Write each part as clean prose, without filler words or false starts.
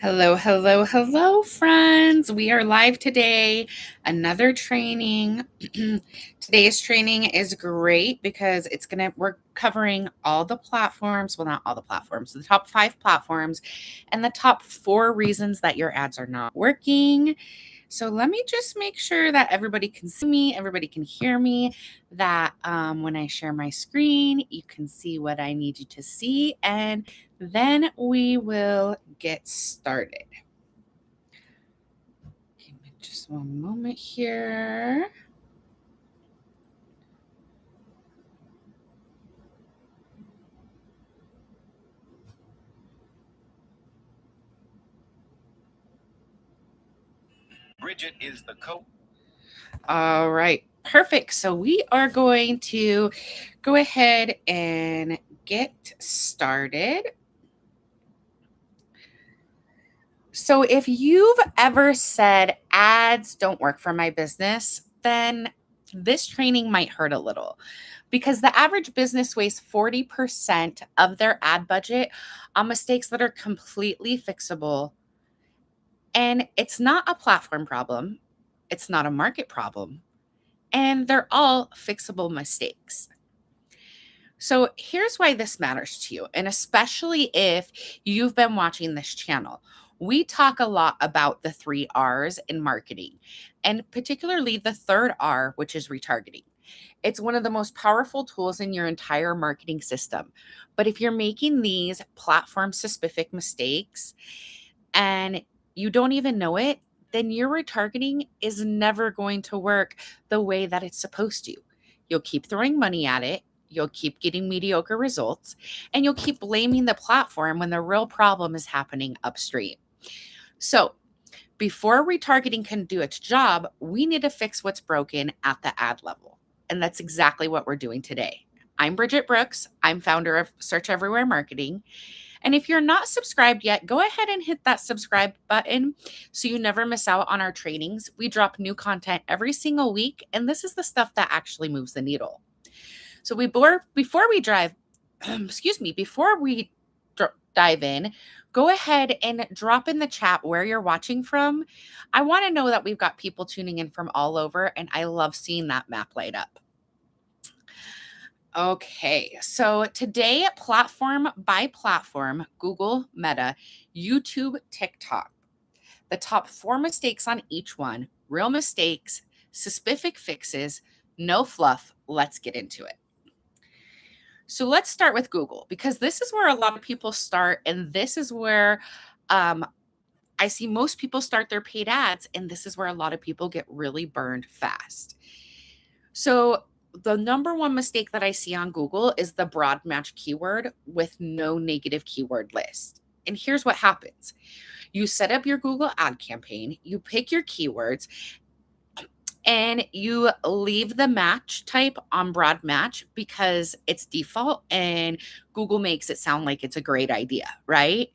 Hello, hello, hello, friends. We are live today. Another training. Today's training is great because we're covering all the platforms. Well, not all the platforms, the top 5 platforms and the top 4 reasons that your ads are not working. So let me just make sure that everybody can see me, everybody can hear me, that when I share my screen, you can see what I need you to see, and then we will get started. Give me just one moment here. Bridget is the co. All right, perfect. So we are going to go ahead and get started. So if you've ever said ads don't work for my business, then this training might hurt a little because the average business wastes 40% of their ad budget on mistakes that are completely fixable. And it's not a platform problem, it's not a market problem, and they're all fixable mistakes. So here's why this matters to you, and especially if you've been watching this channel. We talk a lot about the 3 R's in marketing, and particularly the third R, which is retargeting. It's one of the most powerful tools in your entire marketing system. But if you're making these platform specific mistakes and you don't even know it, then your retargeting is never going to work the way that it's supposed to. You'll keep throwing money at it, you'll keep getting mediocre results, and you'll keep blaming the platform when the real problem is happening upstream. So, before retargeting can do its job, we need to fix what's broken at the ad level. And that's exactly what we're doing today. I'm Bridget Brooks. I'm founder of Search Everywhere Marketing. And if you're not subscribed yet, go ahead and hit that subscribe button so you never miss out on our trainings. We drop new content every single week, and this is the stuff that actually moves the needle. So before we dive in, go ahead and drop in the chat where you're watching from. I want to know that we've got people tuning in from all over, and I love seeing that map light up. Okay, so today, platform by platform, Google, Meta, YouTube, TikTok. The top 4 mistakes on each one, real mistakes, specific fixes, no fluff. Let's get into it. So let's start with Google, because this is where a lot of people start, and this is where I see most people start their paid ads, and this is where a lot of people get really burned fast. So the number 1 mistake that I see on Google is the broad match keyword with no negative keyword list. And here's what happens. You set up your Google ad campaign, you pick your keywords, and you leave the match type on broad match because it's default and Google makes it sound like it's a great idea, right?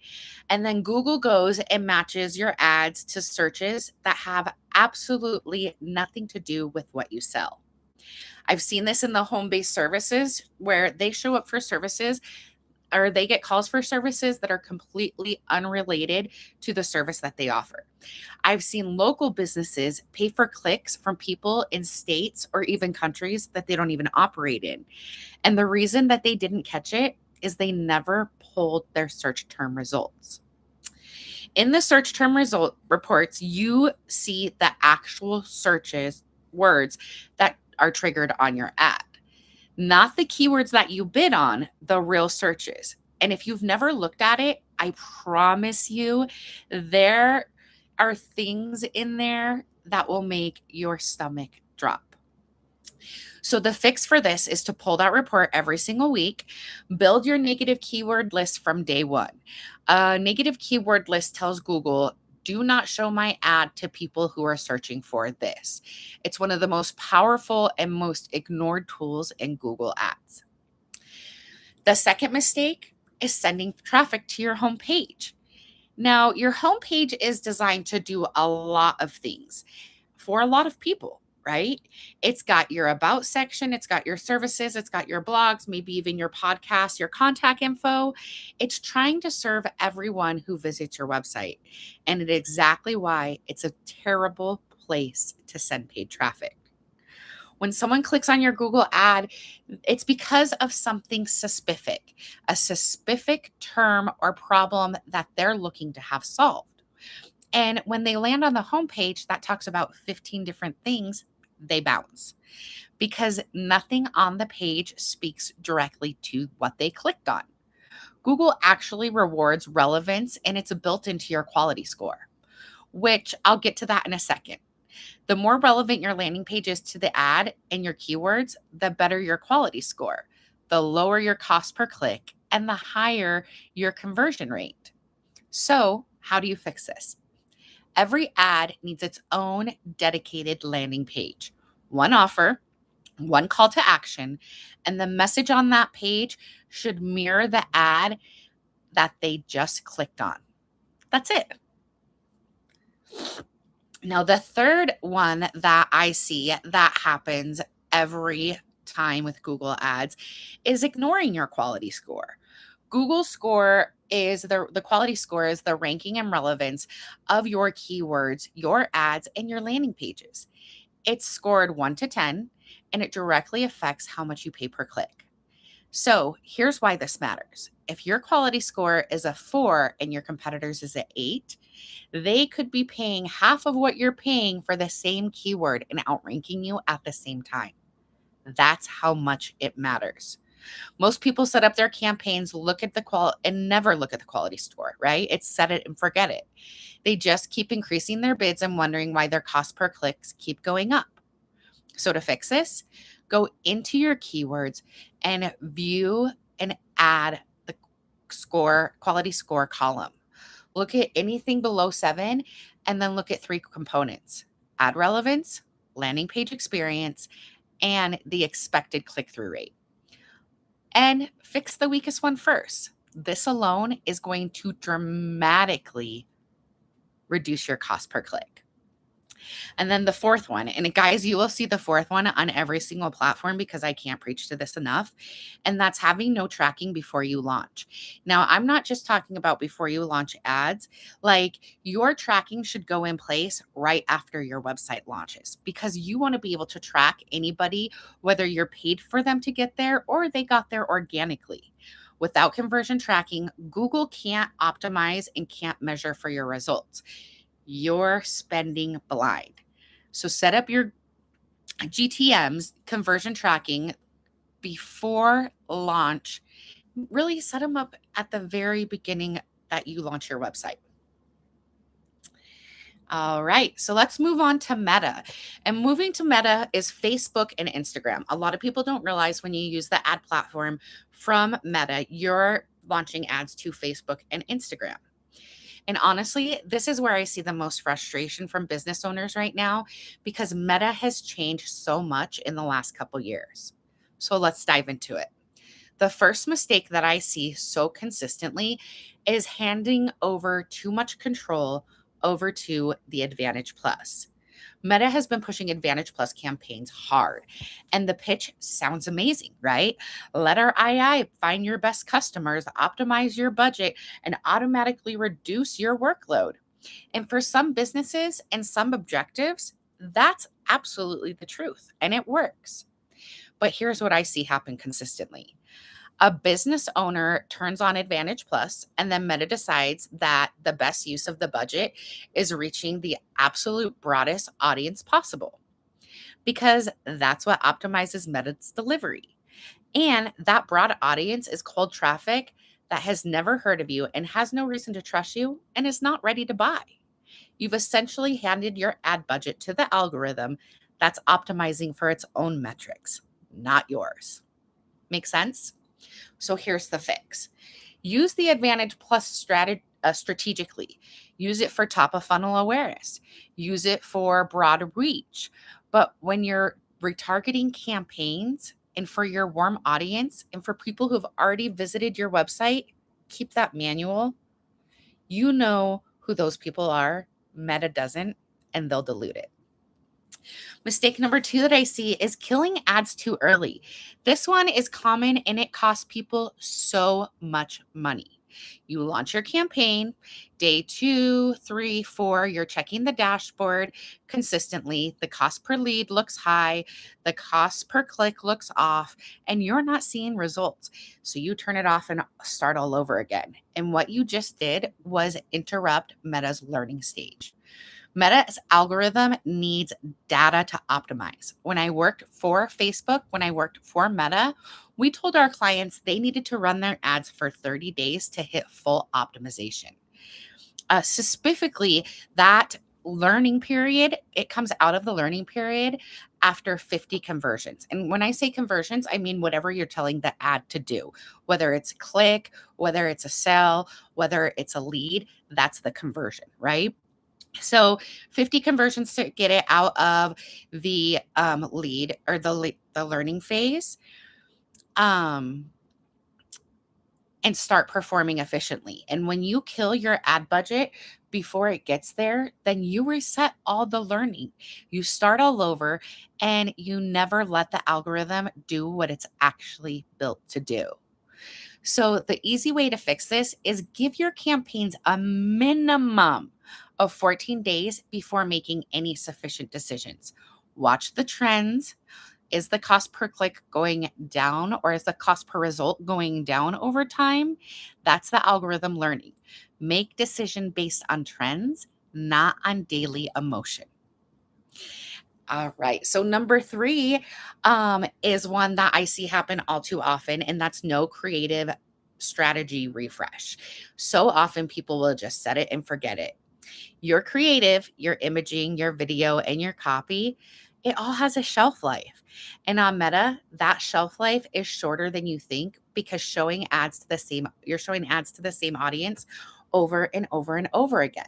And then Google goes and matches your ads to searches that have absolutely nothing to do with what you sell. I've seen this in the home-based services where they show up for services or they get calls for services that are completely unrelated to the service that they offer. I've seen local businesses pay for clicks from people in states or even countries that they don't even operate in. And the reason that they didn't catch it is they never pulled their search term results. In the search term result reports, you see the actual searches, words that are triggered on your ad, not the keywords that you bid on, the real searches. And if you've never looked at it, I promise you, there are things in there that will make your stomach drop. So the fix for this is to pull that report every single week, build your negative keyword list from day 1. A negative keyword list tells Google, do not show my ad to people who are searching for this. It's one of the most powerful and most ignored tools in Google Ads. The second mistake is sending traffic to your homepage. Now, your homepage is designed to do a lot of things for a lot of people. right? It's got your about section, it's got your services, it's got your blogs, maybe even your podcast, your contact info. It's trying to serve everyone who visits your website. And it's exactly why it's a terrible place to send paid traffic. When someone clicks on your Google ad, it's because of something specific, a specific term or problem that they're looking to have solved. And when they land on the homepage that talks about 15 different things, they bounce because nothing on the page speaks directly to what they clicked on. Google actually rewards relevance and it's built into your quality score, which I'll get to that in a second. The more relevant your landing page is to the ad and your keywords, the better your quality score, the lower your cost per click, and the higher your conversion rate. So, how do you fix this? Every ad needs its own dedicated landing page, one offer, one call to action, and the message on that page should mirror the ad that they just clicked on. That's it. Now, the third one that I see that happens every time with Google Ads is ignoring your quality score. Google score is the quality score is the ranking and relevance of your keywords, your ads, and your landing pages. It's scored 1 to 10, and it directly affects how much you pay per click. So here's why this matters. If your quality score is a 4 and your competitors is an 8, they could be paying half of what you're paying for the same keyword and outranking you at the same time. That's how much it matters. Most people set up their campaigns, look at the quality, and never look at the quality score, right? It's set it and forget it. They just keep increasing their bids and wondering why their cost per clicks keep going up. So to fix this, go into your keywords and view and add the quality score column. Look at anything below 7 and then look at 3 components: ad relevance, landing page experience, and the expected click-through rate. And fix the weakest one first. This alone is going to dramatically reduce your cost per click. And then the fourth one, and guys, you will see the fourth one on every single platform because I can't preach to this enough, and that's having no tracking before you launch. Now, I'm not just talking about before you launch ads, like your tracking should go in place right after your website launches because you want to be able to track anybody, whether you're paid for them to get there or they got there organically. Without conversion tracking, Google can't optimize and can't measure for your results. You're spending blind. So set up your GTMs, conversion tracking, before launch. Really set them up at the very beginning that you launch your website. All right, so let's move on to Meta. And moving to Meta is Facebook and Instagram. A lot of people don't realize when you use the ad platform from Meta, you're launching ads to Facebook and Instagram. And honestly, this is where I see the most frustration from business owners right now because Meta has changed so much in the last couple years. So let's dive into it. The first mistake that I see so consistently is handing over too much control over to the Advantage Plus. Meta has been pushing Advantage Plus campaigns hard, and the pitch sounds amazing, right? Let our AI find your best customers, optimize your budget, and automatically reduce your workload. And for some businesses and some objectives, that's absolutely the truth, and it works. But here's what I see happen consistently. A business owner turns on Advantage Plus, and then Meta decides that the best use of the budget is reaching the absolute broadest audience possible because that's what optimizes Meta's delivery. And that broad audience is cold traffic that has never heard of you and has no reason to trust you and is not ready to buy. You've essentially handed your ad budget to the algorithm that's optimizing for its own metrics, not yours. Make sense? So here's the fix. Use the Advantage Plus strategically. Use it for top of funnel awareness. Use it for broad reach. But when you're retargeting campaigns and for your warm audience and for people who've already visited your website, keep that manual. You know who those people are. Meta doesn't, and they'll dilute it. Mistake number two that I see is killing ads too early. This one is common and it costs people so much money. You launch your campaign, day 2, 3, 4, you're checking the dashboard consistently. The cost per lead looks high, the cost per click looks off, and you're not seeing results. So you turn it off and start all over again. And what you just did was interrupt Meta's learning stage. Meta's algorithm needs data to optimize. When I worked for Facebook, when I worked for Meta, we told our clients they needed to run their ads for 30 days to hit full optimization. Specifically, that learning period, it comes out of the learning period after 50 conversions. And when I say conversions, I mean whatever you're telling the ad to do, whether it's a click, whether it's a sell, whether it's a lead, that's the conversion, right? So 50 conversions to get it out of the lead or the learning phase, and start performing efficiently. And when you kill your ad budget before it gets there, then you reset all the learning. You start all over and you never let the algorithm do what it's actually built to do. So the easy way to fix this is give your campaigns a minimum of 14 days before making any sufficient decisions. Watch the trends. Is the cost per click going down or is the cost per result going down over time? That's the algorithm learning. Make decision based on trends, not on daily emotion. All right. So number three is one that I see happen all too often, and that's no creative strategy refresh. So often people will just set it and forget it. Your creative, your imaging, your video, and your copy, it all has a shelf life. And on Meta, that shelf life is shorter than you think because you're showing ads to the same audience over and over and over again.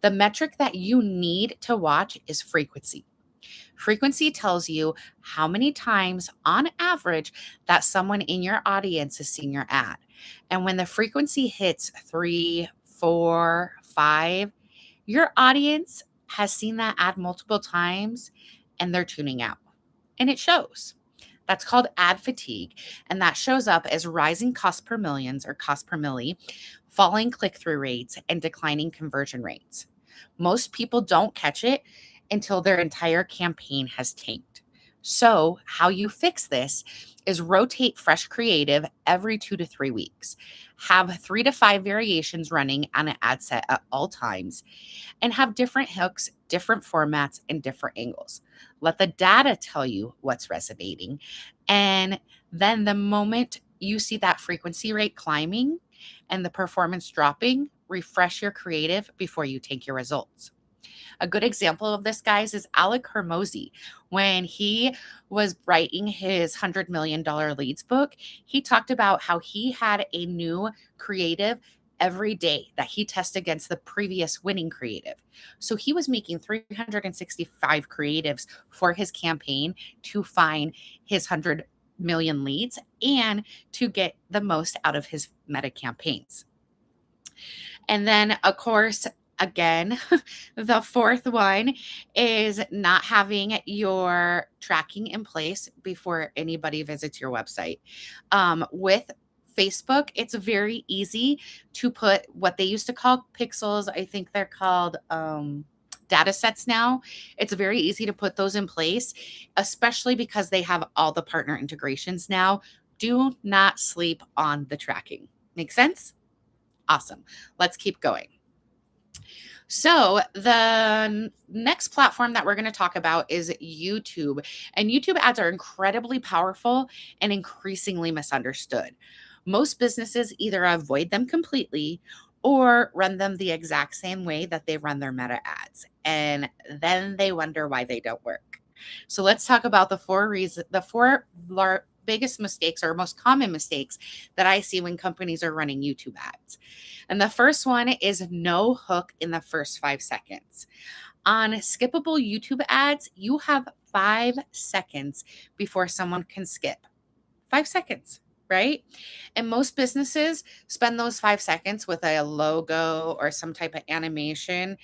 The metric that you need to watch is frequency. Frequency tells you how many times on average that someone in your audience is seeing your ad. And when the frequency hits 3, 4, 5, your audience has seen that ad multiple times and they're tuning out. And it shows. That's called ad fatigue. And that shows up as rising cost per millions or cost per milli, falling click through rates, and declining conversion rates. Most people don't catch it until their entire campaign has tanked. So, how you fix this is rotate fresh creative every 2 to 3 weeks. Have 3 to 5 variations running on an ad set at all times and have different hooks, different formats, and different angles. Let the data tell you what's resonating. And then the moment you see that frequency rate climbing and the performance dropping, refresh your creative before you take your results. A good example of this, guys, is Alec Hermosi. When he was writing his $100 million leads book, he talked about how he had a new creative every day that he tested against the previous winning creative. So he was making 365 creatives for his campaign to find his 100 million leads and to get the most out of his Meta campaigns. And then, of course, again, the fourth one is not having your tracking in place before anybody visits your website. With Facebook, it's very easy to put what they used to call pixels. I think they're called data sets now. It's very easy to put those in place, especially because they have all the partner integrations now. Do not sleep on the tracking. Make sense? Awesome. Let's keep going. So, the next platform that we're going to talk about is YouTube. And YouTube ads are incredibly powerful and increasingly misunderstood. Most businesses either avoid them completely or run them the exact same way that they run their Meta ads. And then they wonder why they don't work. So, let's talk about the four biggest mistakes or most common mistakes that I see when companies are running YouTube ads. And the first one is no hook in the first 5 seconds. On skippable YouTube ads, you have 5 seconds before someone can skip. 5 seconds, right? And most businesses spend those 5 seconds with a logo or some type of animation,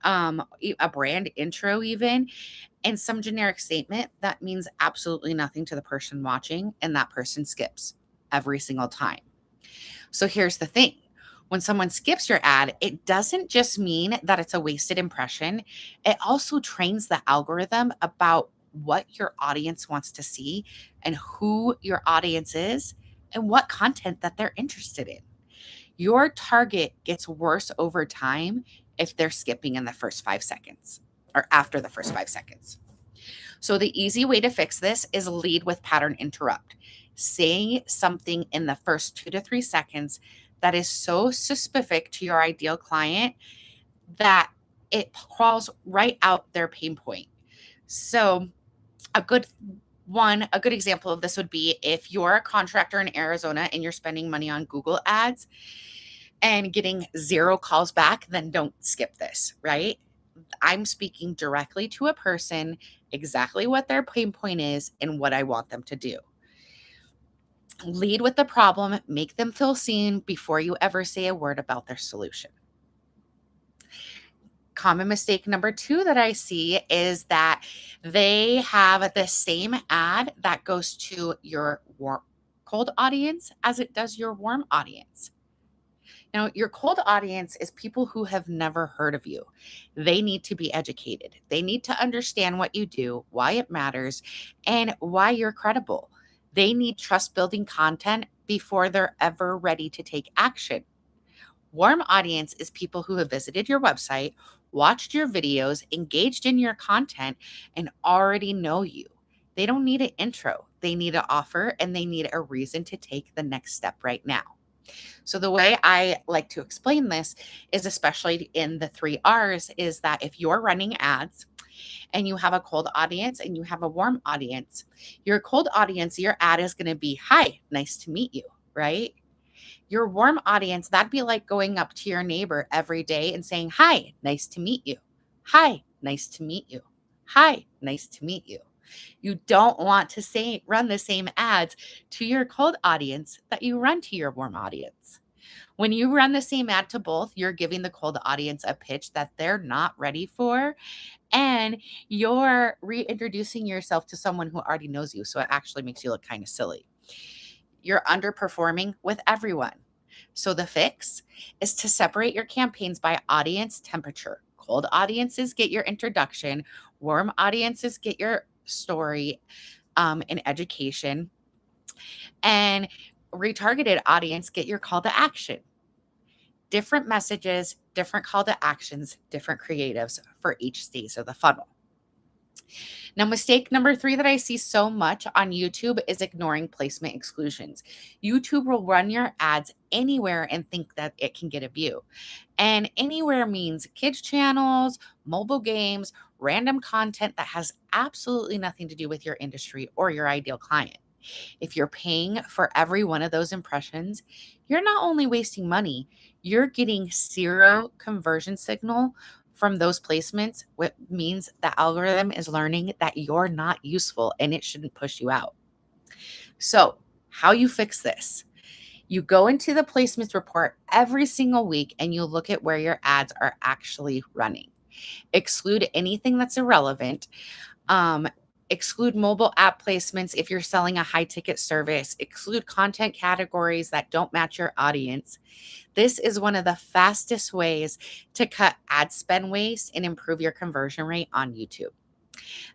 a brand intro even, and some generic statement that means absolutely nothing to the person watching, and that person skips every single time. So here's the thing. When someone skips your ad, it doesn't just mean that it's a wasted impression. It also trains the algorithm about what your audience wants to see and who your audience is and what content that they're interested in. Your target gets worse over time if they're skipping in the first 5 seconds or after the first 5 seconds. So the easy way to fix this is lead with pattern interrupt. Say something in the first 2 to 3 seconds that is so specific to your ideal client that it crawls right out their pain point. So a good example of this would be if you're a contractor in Arizona and you're spending money on Google ads and getting 0 calls back, then don't skip this, right? I'm speaking directly to a person, exactly what their pain point is and what I want them to do. Lead with the problem, make them feel seen before you ever say a word about their solution. Common mistake number 2 that I see is that they have the same ad that goes to your cold audience as it does your warm audience. Now, your cold audience is people who have never heard of you. They need to be educated. They need to understand what you do, why it matters, and why you're credible. They need trust building content before they're ever ready to take action. Warm audience is people who have visited your website, watched your videos, engaged in your content, and already know you. They don't need an intro. They need an offer and they need a reason to take the next step right now. So the way I like to explain this is, especially in the 3 R's, is that if you're running ads and you have a cold audience and you have a warm audience, your cold audience, your ad is going to be, "Hi, nice to meet you," right? Your warm audience, that'd be like going up to your neighbor every day and saying, "Hi, nice to meet you. Hi, nice to meet you. Hi, nice to meet you." You don't want to run the same ads to your cold audience that you run to your warm audience. When you run the same ad to both, you're giving the cold audience a pitch that they're not ready for, and you're reintroducing yourself to someone who already knows you. So it actually makes you look kind of silly. You're underperforming with everyone. So the fix is to separate your campaigns by audience temperature. Cold audiences get your introduction, warm audiences get your story and education, and retargeted audience get your call to action. Different messages, different call to actions, different creatives for each stage of the funnel. Now, mistake number 3 that I see so much on YouTube is ignoring placement exclusions. YouTube will run your ads anywhere and think that it can get a view. And anywhere means kids' channels, mobile games, random content that has absolutely nothing to do with your industry or your ideal client. If you're paying for every one of those impressions, you're not only wasting money, you're getting 0 conversion signal from those placements, which means the algorithm is learning that you're not useful and it shouldn't push you out. So, how you fix this? You go into the placements report every single week and you look at where your ads are actually running. Exclude anything that's irrelevant. Exclude mobile app placements if you're selling a high ticket service. Exclude content categories that don't match your audience. This is one of the fastest ways to cut ad spend waste and improve your conversion rate on YouTube.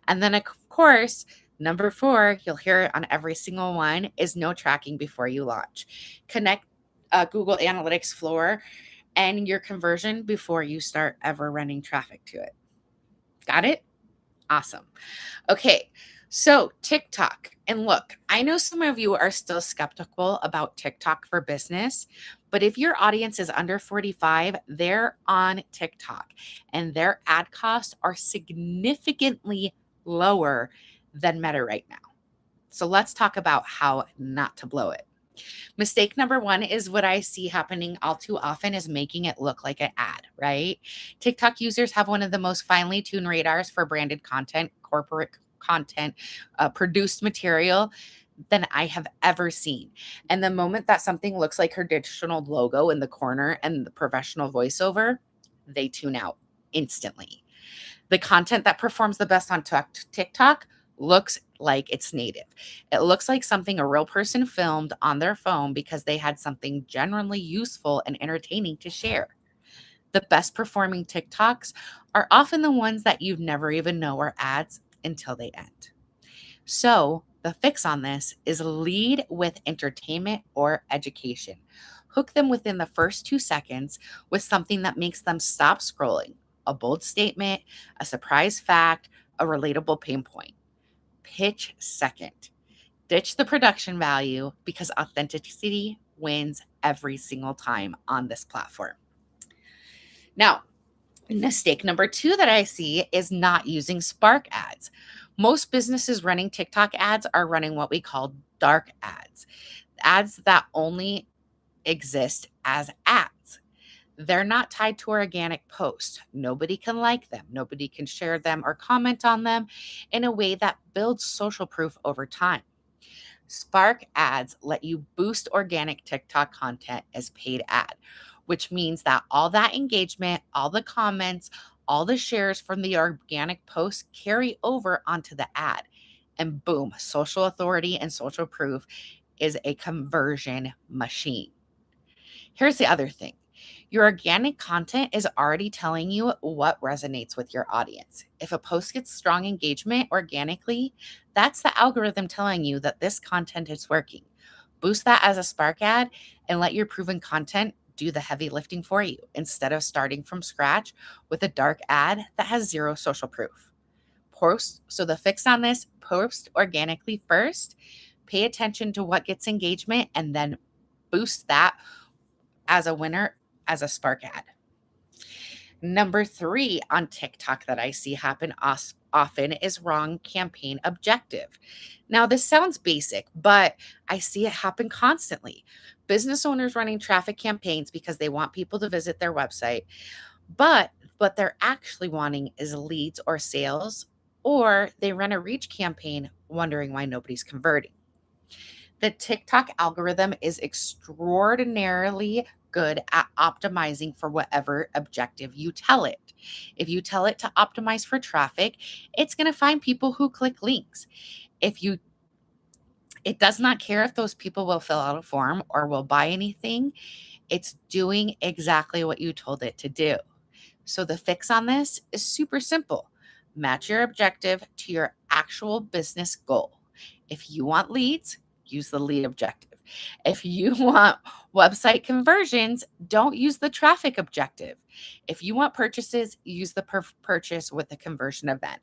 And then, of course, number 4, you'll hear it on every single one, is no tracking before you launch. Connect Google Analytics floor and your conversion before you start ever running traffic to it. Got it? Awesome. Okay, so TikTok. And look, I know some of you are still skeptical about TikTok for business, but if your audience is under 45, they're on TikTok and their ad costs are significantly lower than Meta right now. So let's talk about how not to blow it. Mistake number 1 is what I see happening all too often is making it look like an ad, right? TikTok users have one of the most finely tuned radars for branded content, corporate content, produced material than I have ever seen. And the moment that something looks like her digital logo in the corner and the professional voiceover, they tune out instantly. The content that performs the best on TikTok looks like it's native. It looks like something a real person filmed on their phone because they had something genuinely useful and entertaining to share. The best performing TikToks are often the ones that you never even know are ads until they end. So, the fix on this is lead with entertainment or education. Hook them within the first 2 seconds with something that makes them stop scrolling, a bold statement, a surprise fact, a relatable pain point. Pitch second. Ditch the production value because authenticity wins every single time on this platform. Now, mistake number 2 that I see is not using Spark ads. Most businesses running TikTok ads are running what we call dark ads that only exist as ads. They're not tied to organic posts. Nobody can like them. Nobody can share them or comment on them in a way that builds social proof over time. Spark ads let you boost organic TikTok content as paid ad, which means that all that engagement, all the comments, all the shares from the organic posts carry over onto the ad. And boom, social authority and social proof is a conversion machine. Here's the other thing. Your organic content is already telling you what resonates with your audience. If a post gets strong engagement organically, that's the algorithm telling you that this content is working. Boost that as a Spark ad and let your proven content do the heavy lifting for you instead of starting from scratch with a dark ad that has zero social proof. So the fix on this, post organically first, pay attention to what gets engagement, and then boost that as a winner as a Spark ad. Number 3 on TikTok that I see happen often is wrong campaign objective. Now, this sounds basic, but I see it happen constantly. Business owners running traffic campaigns because they want people to visit their website, but what they're actually wanting is leads or sales, or they run a reach campaign wondering why nobody's converting. The TikTok algorithm is extraordinarily good at optimizing for whatever objective you tell it. If you tell it to optimize for traffic, it's going to find people who click links. It does not care if those people will fill out a form or will buy anything. It's doing exactly what you told it to do. So the fix on this is super simple. Match your objective to your actual business goal. If you want leads, use the lead objective. If you want website conversions, don't use the traffic objective. If you want purchases, use the purchase with the conversion event.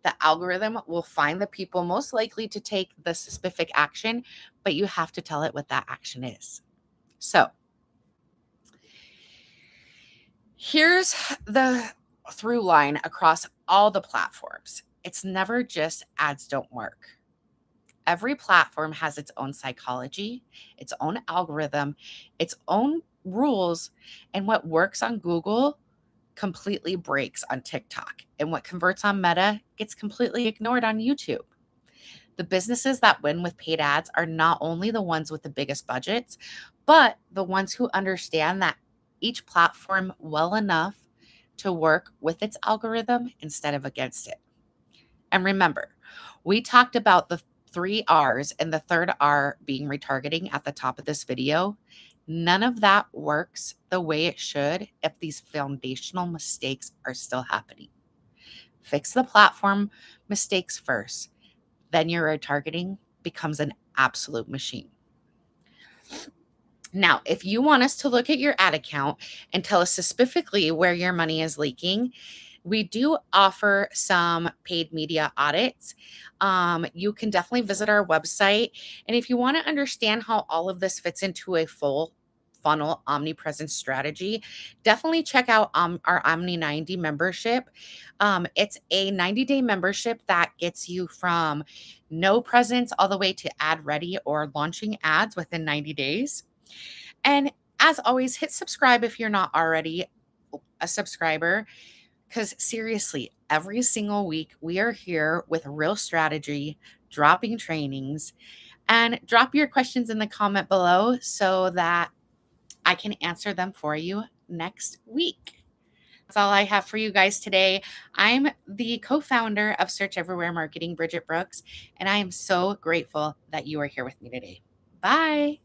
The algorithm will find the people most likely to take the specific action, but you have to tell it what that action is. So here's the through line across all the platforms. It's never just ads don't work. Every platform has its own psychology, its own algorithm, its own rules, and what works on Google completely breaks on TikTok, and what converts on Meta gets completely ignored on YouTube. The businesses that win with paid ads are not only the ones with the biggest budgets, but the ones who understand that each platform well enough to work with its algorithm instead of against it. And remember, we talked about the 3 R's and the third R being retargeting at the top of this video. None of that works the way it should if these foundational mistakes are still happening. Fix the platform mistakes first, then your retargeting becomes an absolute machine. Now, if you want us to look at your ad account and tell us specifically where your money is leaking, we do offer some paid media audits. You can definitely visit our website. And if you want to understand how all of this fits into a full funnel omnipresence strategy, definitely check out our Omni 90 membership. It's a 90-day membership that gets you from no presence all the way to ad ready or launching ads within 90 days. And as always, hit subscribe if you're not already a subscriber. Because seriously, every single week we are here with real strategy, dropping trainings, and drop your questions in the comment below so that I can answer them for you next week. That's all I have for you guys today. I'm the co-founder of Search Everywhere Marketing, Bridget Brooks, and I am so grateful that you are here with me today. Bye.